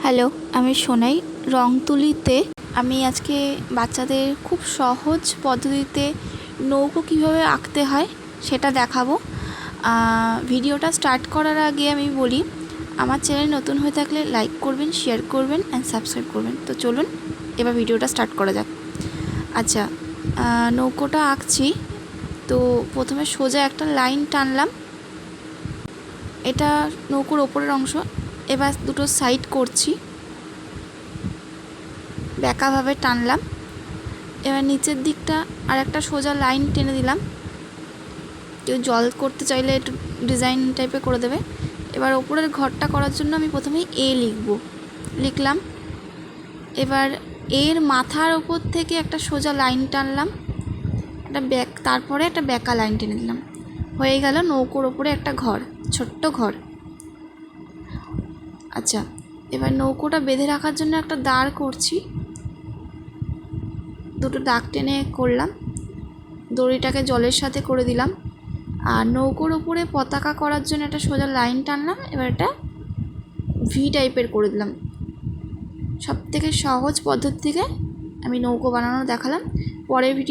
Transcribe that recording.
Hello, আমি সোনাই। রং তুলিতে আমি আজকে বাচ্চাদের খুব সহজ পদ্ধতিতে নৌকো কীভাবে আঁকতে হয় সেটা দেখাবো। ভিডিওটা স্টার্ট করার আগে আমি বলি, আমার চ্যানেল নতুন হয়ে থাকলে লাইক করবেন, শেয়ার করবেন অ্যান্ড সাবস্ক্রাইব করবেন। তো চলুন এবার ভিডিওটা স্টার্ট করা যাক। আচ্ছা, নৌকোটা আঁকছি। তো প্রথমে সোজা একটা লাইন টানলাম, এটা নৌকোর ওপরের অংশ। এবার দুটো সাইড করছি, বেঁকাভাবে টানলাম। এবার নিচের দিকটা আর একটা সোজা লাইন টেনে দিলাম। কেউ জল করতে চাইলে একটু ডিজাইন টাইপের করে দেবে। এবার ওপরের ঘরটা করার জন্য আমি প্রথমে লিখলাম। এবার এর মাথার ওপর থেকে একটা সোজা লাইন টানলাম, তারপরে একটা বেঁকা লাইন টেনে দিলাম। হয়ে গেল নৌকোর ওপরে একটা ঘর, ছোট্ট ঘর। আচ্ছা, এবার নৌকোটা বেঁধে রাখার জন্য একটা দাঁড় করছি, দুটো দাগ টেনে করলাম, দড়িটাকে জলের সাথে করে দিলাম। আর নৌকোর ওপরে পতাকা করার জন্য একটা সোজা লাইন টানলাম। এবার এটা ভি টাইপের করে দিলাম। সব থেকে সহজ পদ্ধতি থেকে আমি নৌকো বানানো দেখালাম। পরের ভিডিও